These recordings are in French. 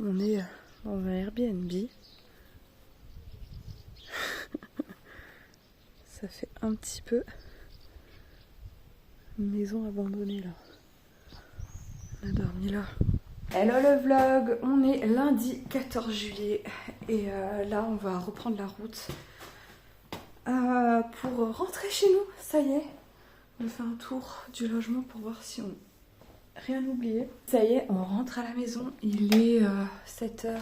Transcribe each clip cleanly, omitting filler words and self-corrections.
On est dans un Airbnb. Ça fait un petit peu une maison abandonnée là. On a dormi là. Hello le vlog, on est lundi 14 juillet et là on va reprendre la route pour rentrer chez nous. Ça y est, on fait un tour du logement pour voir si on rien oublié. Ça y est, on rentre à la maison, il est 7h,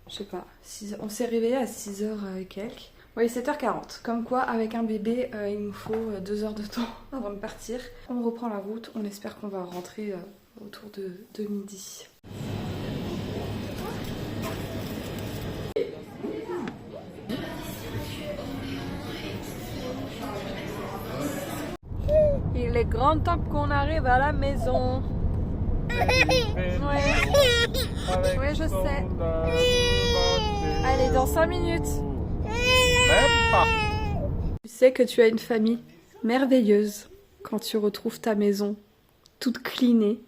je sais pas, 6h. On s'est réveillé à 6h et quelques. Oui, 7h40. Comme quoi, avec un bébé, il nous faut 2 heures de temps avant de partir. On reprend la route, on espère qu'on va rentrer autour de midi. Il est grand temps qu'on arrive à la maison. Oui, oui, je sais. Allez, dans 5 minutes. Même pas. Tu sais que tu as une famille merveilleuse quand tu retrouves ta maison toute cleanée,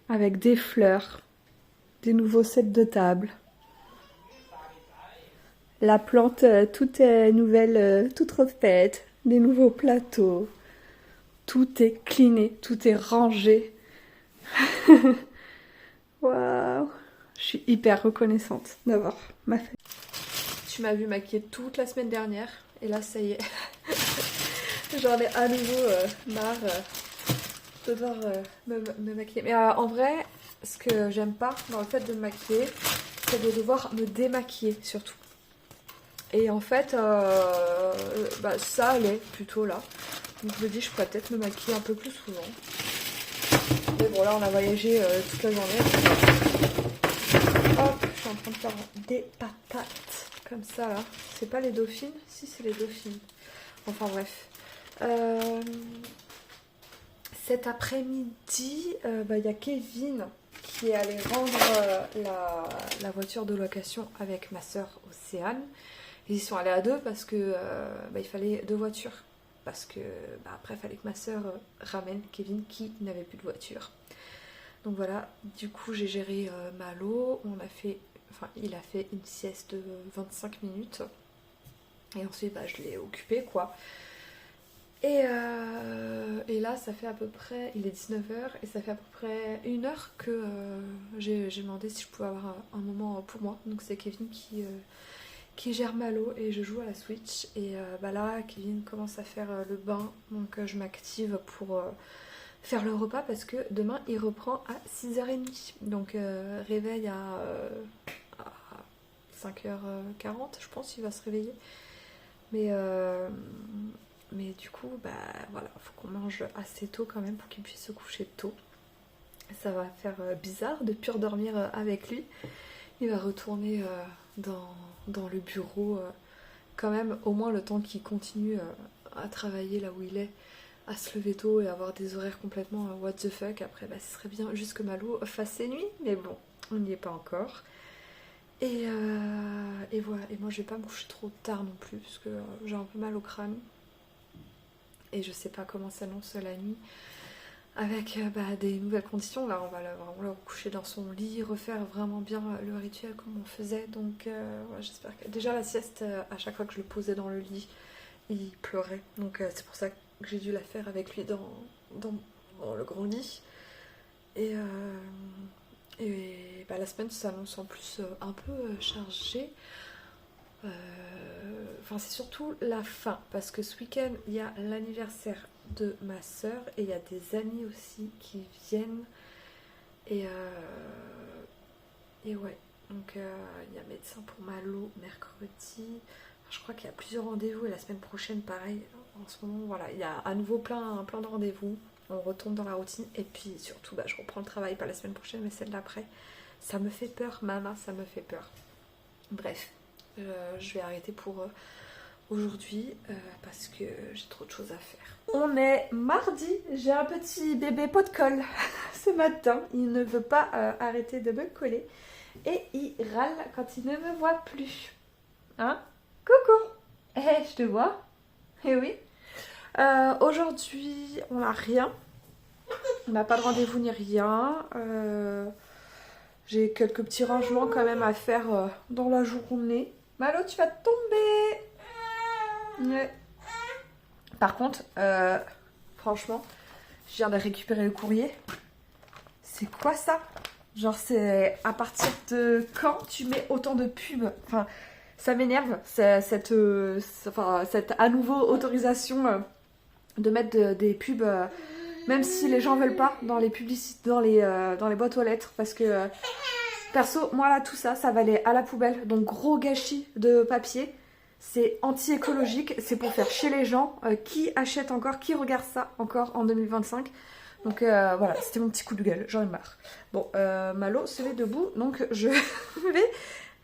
avec des fleurs, des nouveaux sets de table. La plante toute nouvelle, toute refaite, des nouveaux plateaux. Tout est cleané, tout est rangé. Waouh! Je suis hyper reconnaissante d'avoir ma famille. Tu m'as vu maquiller toute la semaine dernière et là ça y est. J'en ai à nouveau marre de devoir me maquiller. Mais en vrai, ce que j'aime pas dans le fait de me maquiller, c'est de devoir me démaquiller surtout. Et en fait, ça allait plutôt là. Donc je me dis je pourrais peut-être me maquiller un peu plus souvent. Mais bon là on a voyagé toute la journée. Hop, je suis en train de faire des patates comme ça là. C'est pas les dauphines? Si, c'est les dauphines. Enfin bref. Cet après-midi, y a Kevin qui est allé rendre la voiture de location avec ma soeur Océane. Ils y sont allés à deux parce que il fallait 2 voitures. Parce que après il fallait que ma soeur ramène Kevin qui n'avait plus de voiture. Donc voilà, du coup j'ai géré Malo, il a fait une sieste de 25 minutes. Et ensuite je l'ai occupé quoi. Et là ça fait à peu près, il est 19h et ça fait à peu près 1 heure que j'ai demandé si je pouvais avoir un moment pour moi. Donc c'est Kevin qui gère Malo et je joue à la Switch. Et là Kevin commence à faire le bain, donc je m'active pour faire le repas parce que demain il reprend à 6h30. Donc réveil à 5h40 je pense il va se réveiller. Mais du coup voilà, faut qu'on mange assez tôt quand même pour qu'il puisse se coucher tôt. Ça va faire bizarre de plus redormir avec lui. Il va retourner dans le bureau quand même au moins le temps qu'il continue à travailler là où il est, à se lever tôt et avoir des horaires complètement what the fuck. Après ce serait bien juste que Malo fasse ses nuits, mais bon, on n'y est pas encore. Et voilà, et moi je vais pas me coucher trop tard non plus parce que j'ai un peu mal au crâne et je sais pas comment s'annonce la nuit avec des nouvelles conditions. Là on va vraiment le coucher dans son lit, refaire vraiment bien le rituel comme on faisait. Donc j'espère que déjà la sieste, à chaque fois que je le posais dans le lit il pleurait, donc c'est pour ça que j'ai dû la faire avec lui dans le grand lit. Et la semaine s'annonce en plus un peu chargée. C'est surtout la fin parce que ce week-end il y a l'anniversaire de ma soeur et il y a des amis aussi qui viennent. Et ouais, donc il y a médecin pour Malo mercredi. Je crois qu'il y a plusieurs rendez-vous et la semaine prochaine pareil. En ce moment voilà, il y a à nouveau plein de rendez-vous. On retombe dans la routine et puis surtout je reprends le travail, pas la semaine prochaine mais celle d'après. Ça me fait peur, maman, ça me fait peur. Bref, je vais arrêter pour aujourd'hui parce que j'ai trop de choses à faire. On est mardi, j'ai un petit bébé pot de colle ce matin. Il ne veut pas arrêter de me coller et il râle quand il ne me voit plus. Hein? Coucou! Je te vois? Eh oui. Aujourd'hui, on n'a rien. On n'a pas de rendez-vous ni rien. J'ai quelques petits rangements quand même à faire dans la journée. Malo, tu vas tomber. Ouais. Par contre, franchement, je viens de récupérer le courrier. C'est quoi ça? Genre, c'est à partir de quand tu mets autant de pubs? Enfin, ça m'énerve, cette à nouveau autorisation de mettre des pubs, même si les gens veulent pas, dans les publicités, dans les boîtes aux lettres. Parce que, perso, moi là, tout ça, ça va aller à la poubelle. Donc, gros gâchis de papier. C'est anti-écologique, c'est pour faire chier les gens. Qui achète encore, qui regarde ça encore en 2025? Donc voilà, c'était mon petit coup de gueule, j'en ai marre. Bon, Malo se met debout, donc je vais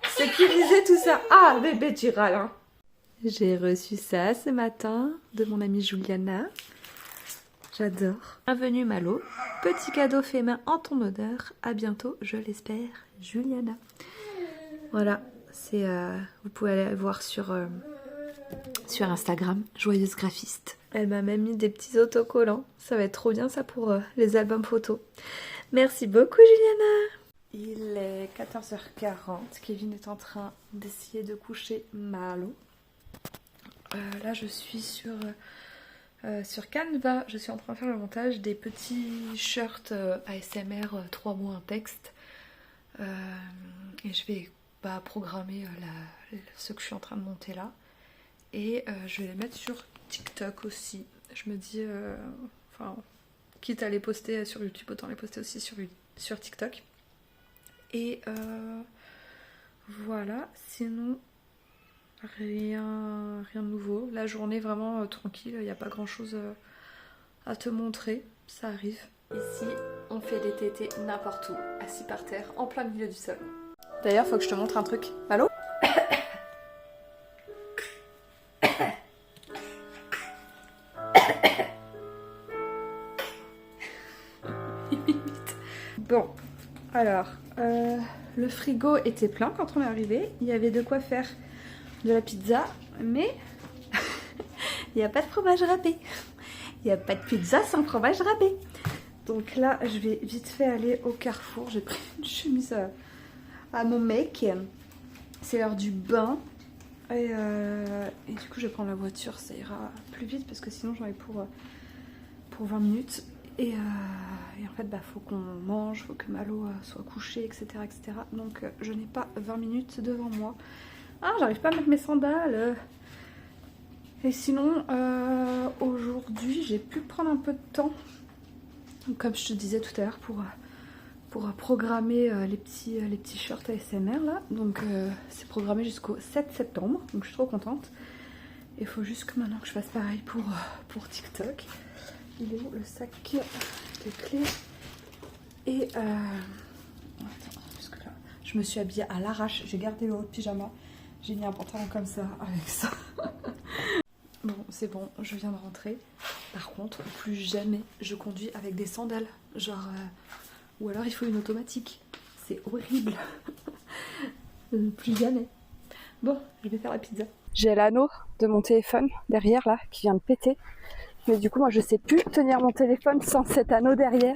sécuriser tout ça. Ah, bébé, tu râles, hein. J'ai reçu ça ce matin de mon amie Juliana. J'adore. Bienvenue Malo, petit cadeau fait main en ton odeur. À bientôt, je l'espère, Juliana. Voilà, c'est vous pouvez aller voir sur Instagram, Joyeuse Graphiste. Elle m'a même mis des petits autocollants. Ça va être trop bien ça pour les albums photos. Merci beaucoup Juliana. Il est 14h40. Kevin est en train d'essayer de coucher Malo. Là je suis sur Canva. Je suis en train de faire le montage des petits shirts ASMR 3 mots un texte. Et je vais programmer ce que je suis en train de monter là. Et je vais les mettre sur TikTok aussi. Je me dis, quitte à les poster sur YouTube, autant les poster aussi sur TikTok. Et voilà, sinon, rien de nouveau. La journée vraiment tranquille, il n'y a pas grand chose à te montrer, ça arrive. Ici, on fait des tétés n'importe où, assis par terre, en plein milieu du salon. D'ailleurs, faut que je te montre un truc. Allô ? Bon, alors, le frigo était plein quand on est arrivé. Il y avait de quoi faire de la pizza, mais il n'y a pas de fromage râpé. Il n'y a pas de pizza sans fromage râpé. Donc là, je vais vite fait aller au Carrefour. J'ai pris une chemise à mon mec. C'est l'heure du bain. Et du coup, je vais prendre la voiture. Ça ira plus vite parce que sinon, j'en ai pour 20 minutes. Et en fait, faut qu'on mange, faut que Malo soit couché, etc. etc. Donc, je n'ai pas 20 minutes devant moi. Ah, j'arrive pas à mettre mes sandales. Et sinon, aujourd'hui, j'ai pu prendre un peu de temps. Comme je te disais tout à l'heure, pour programmer les petits shorts ASMR là. Donc, c'est programmé jusqu'au 7 septembre. Donc, je suis trop contente. Il faut juste que maintenant que je fasse pareil pour TikTok. Il est où le sac de clés? Et attends, parce que là, je me suis habillée à l'arrache. J'ai gardé le haut de pyjama. J'ai mis un pantalon comme ça avec ça. Bon, c'est bon, je viens de rentrer. Par contre, plus jamais je conduis avec des sandales. Genre, ou alors il faut une automatique. C'est horrible. Plus jamais. Bon, je vais faire la pizza. J'ai l'anneau de mon téléphone derrière là qui vient de péter. Mais du coup, moi, je sais plus tenir mon téléphone sans cet anneau derrière.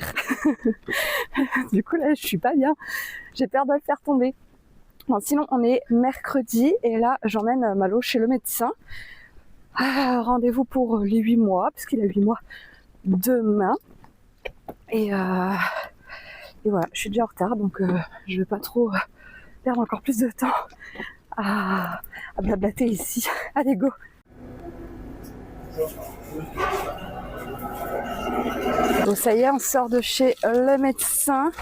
Du coup, là, je suis pas bien. J'ai peur de le faire tomber. Bon, sinon, on est mercredi et là, j'emmène Malo chez le médecin. Rendez-vous pour les 8 mois, parce qu'il a 8 mois demain. Et voilà, je suis déjà en retard, donc je vais pas trop perdre encore plus de temps à blablater ici. Allez, go! Bon, ça y est, on sort de chez le médecin.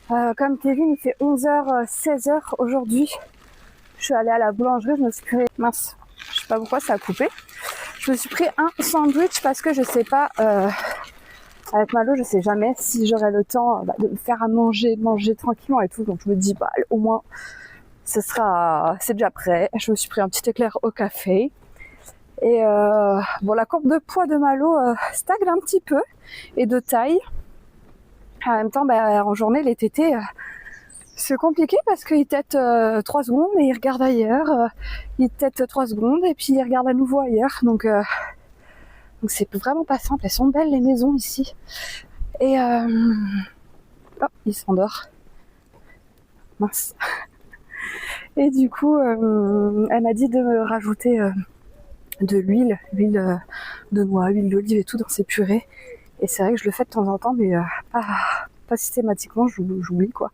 Comme Kevin, il fait 11h, 16h aujourd'hui. Je suis allée à la boulangerie, je me suis pris... Mince, je sais pas pourquoi ça a coupé. Je me suis pris un sandwich parce que je sais pas... avec Malo, je sais jamais si j'aurai le temps de me faire à manger, de manger tranquillement et tout. Donc je me dis, au moins, c'est déjà prêt. Je me suis pris un petit éclair au café. Et bon, la courbe de poids de Malo stagne un petit peu et de taille. En même temps, en journée, les tétés, c'est compliqué parce qu'il tète 3 secondes et il regarde ailleurs. Il tète 3 secondes et puis il regarde à nouveau ailleurs. Donc c'est vraiment pas simple. Elles sont belles les maisons ici. Et il s'endort. mince. Et du coup, elle m'a dit de me rajouter de l'huile, de noix, huile d'olive et tout dans ses purées. Et c'est vrai que je le fais de temps en temps, mais pas systématiquement, j'oublie quoi.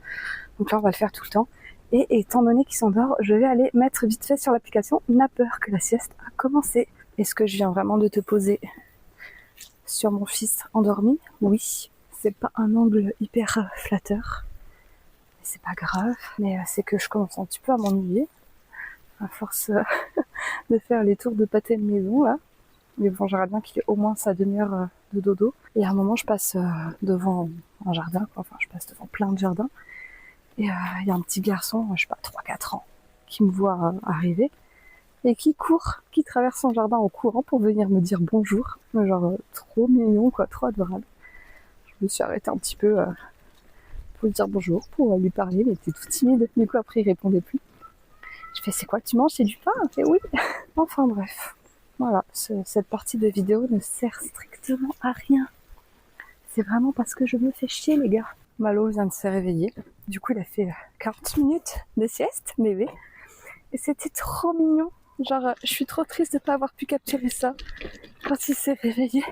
Donc là, on va le faire tout le temps. Et étant donné qu'il s'endort, je vais aller mettre vite fait sur l'application Napper que la sieste a commencé. Est-ce que je viens vraiment de te poser sur mon fils endormi? Oui. C'est pas un angle hyper flatteur. C'est pas grave, mais c'est que je commence un petit peu à m'ennuyer à force de faire les tours de pâté de maison là. Mais bon, j'aimerais bien qu'il ait au moins sa demi-heure de dodo. Et à un moment, je passe devant un jardin, quoi. Enfin, je passe devant plein de jardins. Et il y a un petit garçon, je sais pas, 3-4 ans, qui me voit arriver et qui court, qui traverse son jardin en courant pour venir me dire bonjour. Genre, trop mignon, quoi, trop adorable. Je me suis arrêtée un petit peu pour lui dire bonjour, pour lui parler, mais il était tout timide. Du coup, après, il répondait plus. Je fais, c'est quoi que tu manges? C'est du pain? Il fait, oui. Enfin, bref. Voilà, cette partie de vidéo ne sert strictement à rien. C'est vraiment parce que je me fais chier, les gars. Malo vient de se réveiller. Du coup, il a fait 40 minutes de sieste, bébé. Et c'était trop mignon. Genre, je suis trop triste de pas avoir pu capturer ça. Quand il s'est réveillé,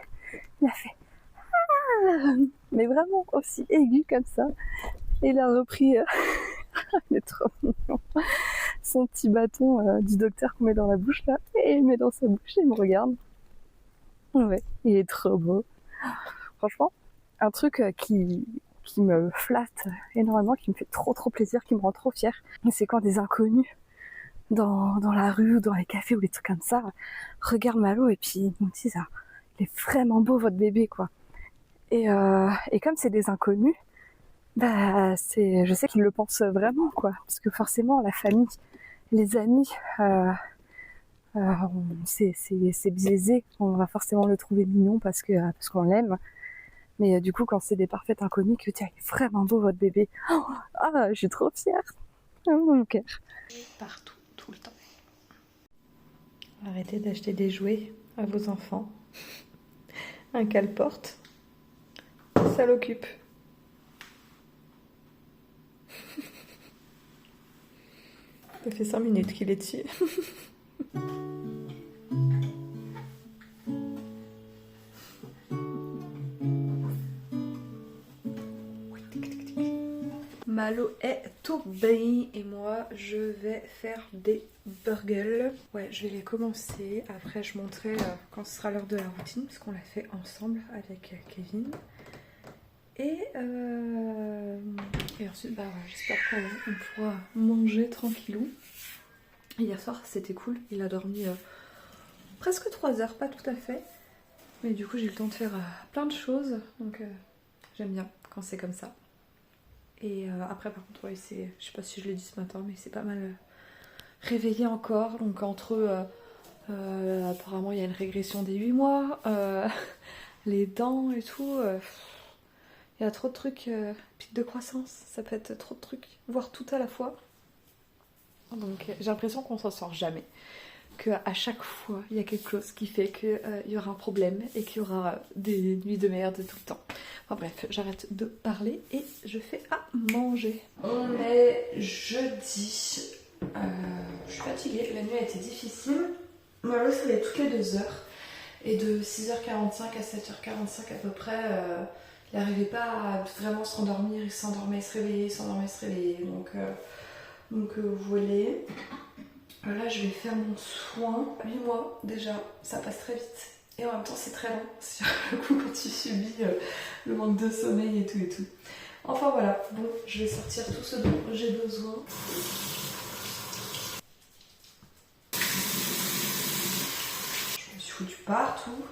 il a fait ah, mais vraiment aussi aigu comme ça. Et il a repris, il est trop mignon, son petit bâton du docteur qu'on met dans la bouche là. Et il met dans sa bouche et il me regarde. Ouais, il est trop beau. Franchement, un truc qui me flatte énormément, qui me fait trop plaisir, qui me rend trop fière, c'est quand des inconnus dans la rue ou dans les cafés ou les trucs comme ça regardent Malo et puis ils me disent ah, il est vraiment beau votre bébé quoi. Et comme c'est des inconnus, bah je sais qu'ils le pensent vraiment quoi, parce que forcément la famille, les amis, c'est biaisé, on va forcément le trouver mignon parce qu'on l'aime. Mais du coup, quand c'est des parfaits inconnus, que tiens, il est vraiment beau votre bébé. Oh, ah, je suis trop fière. Oh, mon cœur. Partout, tout le temps. Arrêtez d'acheter des jouets à vos enfants. Un cale-porte, ça l'occupe. Ça fait 5 minutes qu'il est dessus. Malo est tout bien et moi je vais faire des burgers. Ouais, je vais les commencer. Après, je montrerai quand ce sera l'heure de la routine, parce qu'on l'a fait ensemble avec Kevin. Et ensuite, bah ouais, j'espère qu'on pourra manger tranquillou. Hier soir, c'était cool. Il a dormi presque 3 heures, pas tout à fait. Mais du coup, j'ai eu le temps de faire plein de choses. Donc, j'aime bien quand c'est comme ça. Et après, par contre, ouais, je sais pas si je l'ai dit ce matin, mais c'est pas mal réveillé encore. Donc, entre apparemment, il y a une régression des 8 mois, les dents et tout. Il y a trop de trucs, pic de croissance, ça peut être trop de trucs, voire tout à la fois. Donc j'ai l'impression qu'on s'en sort jamais. Qu'à chaque fois, il y a quelque chose qui fait qu'il y aura un problème et qu'il y aura des nuits de merde tout le temps. Enfin bref, j'arrête de parler et je fais à manger. On est jeudi. Je suis fatiguée, la nuit a été difficile. Malo se réveille toutes les 2 heures. Et de 6h45 à 7h45 à peu près, il n'arrivait pas à vraiment se rendormir. Il s'endormait, se réveillait, s'endormait, se réveillait. Donc vous voyez. Là, je vais faire mon soin. 8 mois déjà, ça passe très vite. Et en même temps, c'est très long. Sur le coup, quand tu subis le manque de sommeil et tout et tout. Enfin voilà, bon, je vais sortir tout ce dont j'ai besoin. Je me suis foutue partout.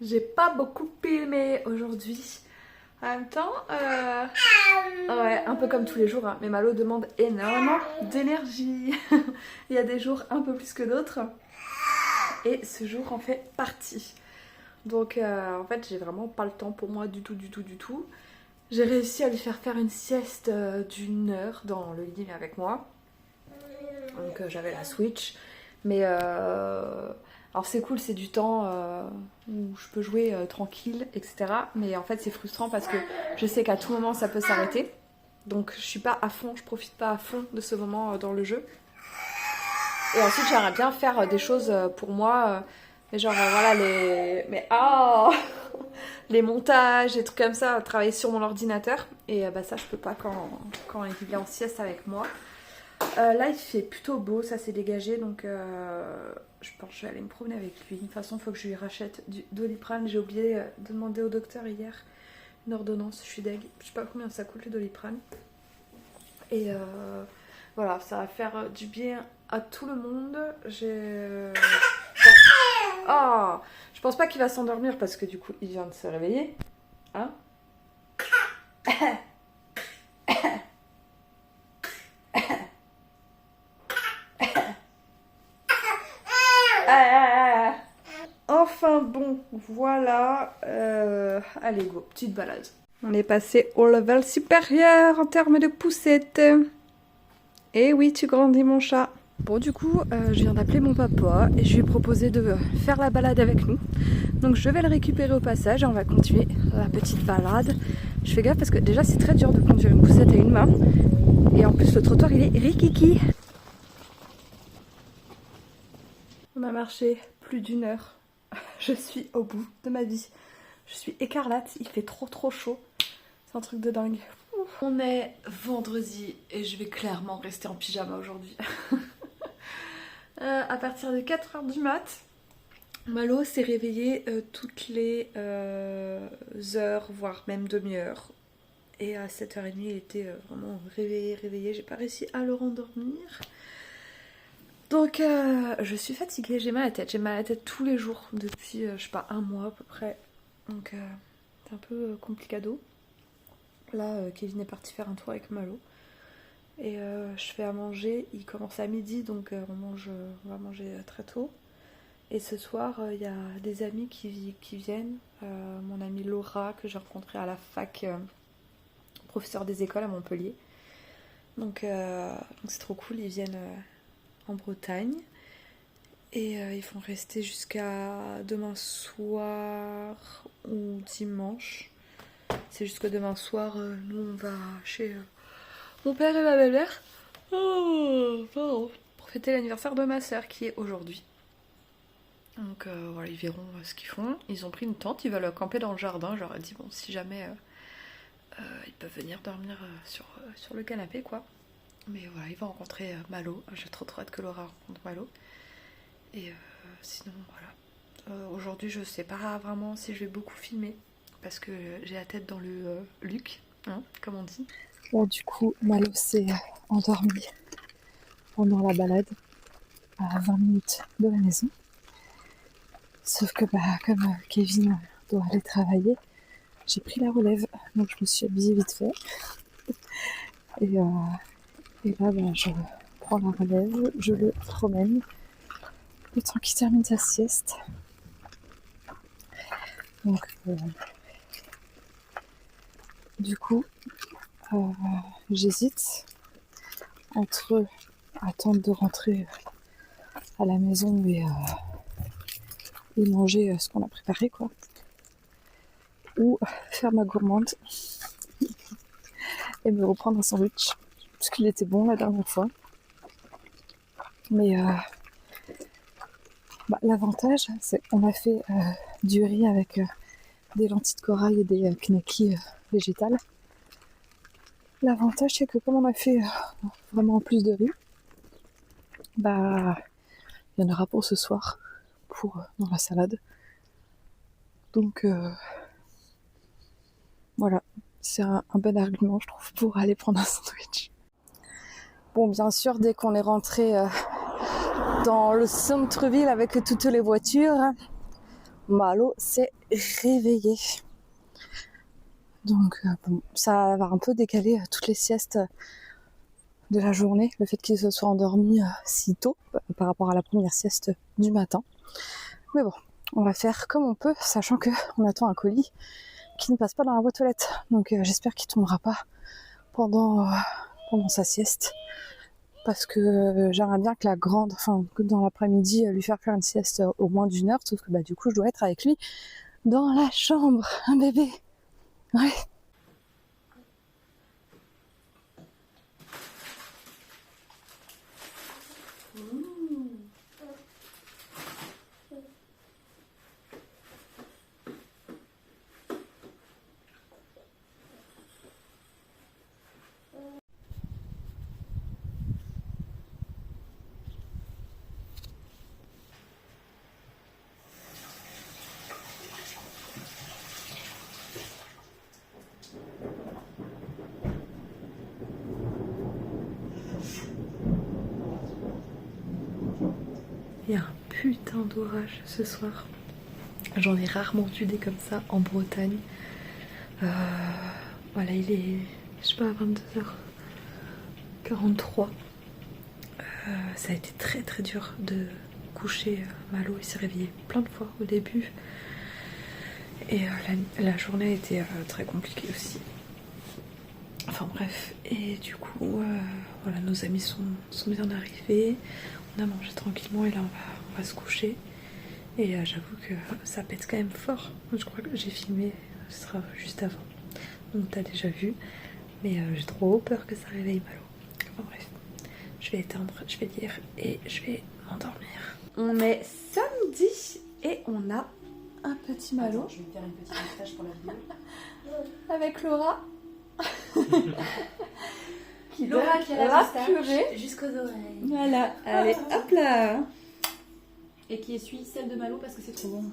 J'ai pas beaucoup filmé aujourd'hui. En même temps, ouais, un peu comme tous les jours, hein, mais Malo demande énormément d'énergie. Il y a des jours un peu plus que d'autres. Et ce jour en fait partie. Donc en fait, j'ai vraiment pas le temps pour moi du tout. J'ai réussi à lui faire une sieste d'1 heure dans le lit avec moi. Donc j'avais la Switch. Mais Alors c'est cool, c'est du temps où je peux jouer tranquille, etc. Mais en fait c'est frustrant parce que je sais qu'à tout moment ça peut s'arrêter. Donc je suis pas à fond, je profite pas à fond de ce moment dans le jeu. Et ensuite j'aimerais bien faire des choses pour moi. Mais genre voilà les... Mais oh les montages, des trucs comme ça, travailler sur mon ordinateur. Et bah ça je peux pas quand il est en sieste avec moi. Là il fait plutôt beau, ça s'est dégagé, donc je pense que je vais aller me promener avec lui. De toute façon il faut que je lui rachète du Doliprane. J'ai oublié de demander au docteur hier une ordonnance, je suis deg. Je sais pas combien ça coûte le Doliprane. Et voilà, ça va faire du bien à tout le monde. Oh, je pense pas qu'il va s'endormir parce que du coup il vient de se réveiller. Hein? Enfin bon, voilà. Allez go, petite balade. On est passé au level supérieur en termes de poussettes. Et oui, tu grandis mon chat. Bon du coup, je viens d'appeler mon papa et je lui ai proposé de faire la balade avec nous. Donc je vais le récupérer au passage et on va continuer la petite balade. Je fais gaffe parce que déjà c'est très dur de conduire une poussette à une main. Et en plus le trottoir il est rikiki. On a marché plus d'1 heure. Je suis au bout de ma vie. Je suis écarlate, il fait trop chaud. C'est un truc de dingue. On est vendredi et je vais clairement rester en pyjama aujourd'hui. À partir de 4h du mat, Malo s'est réveillé toutes les heures, voire même demi-heure. Et à 7h30, il était vraiment réveillé. J'ai pas réussi à le rendormir. Donc je suis fatiguée, j'ai mal à la tête. J'ai mal à la tête tous les jours depuis, je sais pas, 1 mois à peu près. Donc c'est un peu complicado. Là, Kevin est parti faire un tour avec Malo. Et je fais à manger, il commence à midi, donc on va manger très tôt. Et ce soir, il y a des amis qui viennent. Mon amie Laura, que j'ai rencontrée à la fac, professeur des écoles à Montpellier. Donc c'est trop cool, ils viennent en Bretagne. Et ils vont rester jusqu'à demain soir ou dimanche. C'est jusqu'à demain soir, nous on va chez mon père et ma belle-mère pour fêter l'anniversaire de ma soeur qui est aujourd'hui. Donc voilà, ils verront ce qu'ils font. Ils ont pris une tente, ils veulent camper dans le jardin. Je leur ai dit, bon, si jamais ils peuvent venir dormir sur le canapé, quoi. Mais voilà, ils vont rencontrer Malo. J'ai trop hâte que Laura rencontre Malo. Et sinon, voilà. Aujourd'hui, je sais pas vraiment si je vais beaucoup filmer. Parce que j'ai la tête dans le Luc, hein, comme on dit. Bon, du coup, Malo s'est endormi pendant la balade à 20 minutes de la maison. Sauf que comme Kevin doit aller travailler, j'ai pris la relève. Donc je me suis habillée vite fait. Et là, je prends la relève, je le promène. Le temps qu'il termine sa sieste. Donc du coup, j'hésite entre attendre de rentrer à la maison et manger ce qu'on a préparé, quoi, ou faire ma gourmande et me reprendre un sandwich parce qu'il était bon la dernière fois. Mais l'avantage, c'est qu'on a fait du riz avec des lentilles de corail et des knackis végétales. L'avantage, c'est que comme on a fait vraiment plus de riz, il y en aura pour ce soir dans la salade. Donc voilà, c'est un bon argument, je trouve, pour aller prendre un sandwich. Bon, bien sûr, dès qu'on est rentré dans le centre-ville avec toutes les voitures, Malo s'est réveillé. Donc ça va un peu décaler toutes les siestes de la journée, le fait qu'il se soit endormi si tôt par rapport à la première sieste du matin. Mais bon, on va faire comme on peut, sachant qu'on attend un colis qui ne passe pas dans la boîte aux lettres. Donc j'espère qu'il ne tombera pas pendant sa sieste. parce que j'aimerais bien que la grande, enfin que dans l'après-midi, lui faire une sieste au moins d'1 heure, sauf que bah du coup je dois être avec lui dans la chambre, un bébé. Ouais. Il y a un putain d'orage ce soir. J'en ai rarement vu des comme ça en Bretagne. Voilà, il est, je sais pas, 22h43. Ça a été très très dur de coucher Malo. Il s'est réveillé plein de fois au début. Et la journée a été très compliquée aussi. Enfin bref, et du coup, voilà, nos amis sont bien arrivés. On a mangé tranquillement et là on va se coucher. Et j'avoue que ça pète quand même fort. Je crois que j'ai filmé, ce sera juste avant. Donc t'as déjà vu. Mais j'ai trop peur que ça réveille Malo. Enfin bref, je vais éteindre, je vais lire et je vais m'endormir. On est samedi et on a un petit Malo. Attends, je vais me faire une petite moustache pour la vidéo. Avec Laura. Laura qui a la moustache purée jusqu'aux oreilles. Voilà, allez, hop là. Et qui essuie celle de Malo parce que c'est trop bon.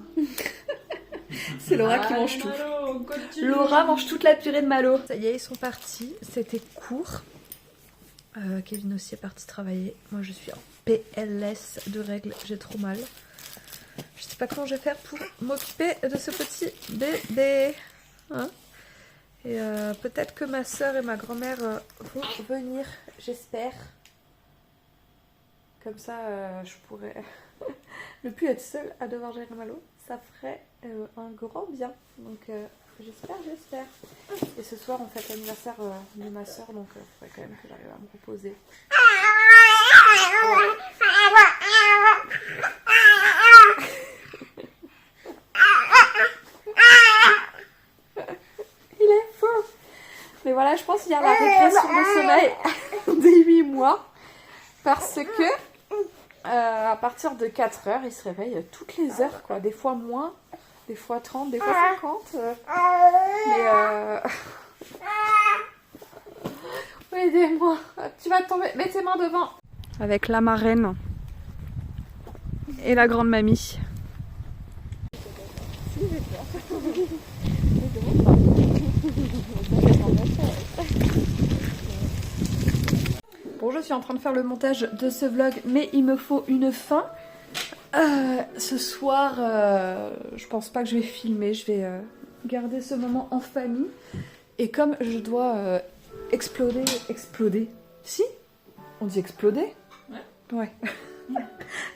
C'est Laura qui mange tout. Laura mange toute la purée de Malo. Ça y est, ils sont partis. C'était court. Kevin aussi est parti travailler. Moi, je suis en PLS de règles. J'ai trop mal. Je sais pas comment je vais faire pour m'occuper de ce petit bébé. Hein? Et peut-être que ma soeur et ma grand-mère vont venir, j'espère. Comme ça, je pourrais ne plus être seule à devoir gérer Malo. Ça ferait un grand bien. Donc j'espère. Et ce soir, on fête l'anniversaire de ma soeur. Donc il faudrait quand même que j'arrive à me reposer. Il est fou. Mais voilà, je pense qu'il y a la régression de sommeil des 8 mois. Parce que à partir de 4 heures, il se réveille toutes les heures, quoi. Des fois moins, des fois 30, des fois 50. Mais aidez-moi. Tu vas tomber. Mets tes mains devant. Avec la marraine et la grande mamie. Bon, je suis en train de faire le montage de ce vlog, mais il me faut une fin. Ce soir, je pense pas que je vais filmer, je vais garder ce moment en famille. Et comme je dois exploder... Si? On dit exploder? Ouais.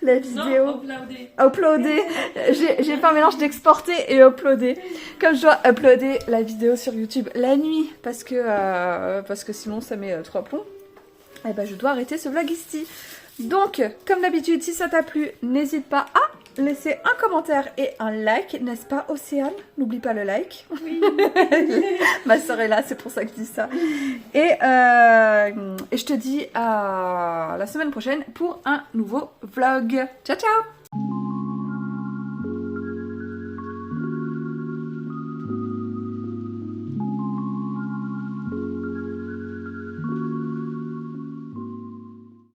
La vidéo. Non, uploader. Uploader. J'ai fait un mélange d'exporter et uploader. Comme je dois uploader la vidéo sur YouTube la nuit parce que sinon ça met 3 plombs. Et ben je dois arrêter ce vlog ici. Donc, comme d'habitude, si ça t'a plu, n'hésite pas à laisser un commentaire et un like, n'est-ce pas Océane? N'oublie pas le like. Oui. Ma soeur est là, c'est pour ça que je dis ça. Et je te dis à la semaine prochaine pour un nouveau vlog. Ciao, ciao!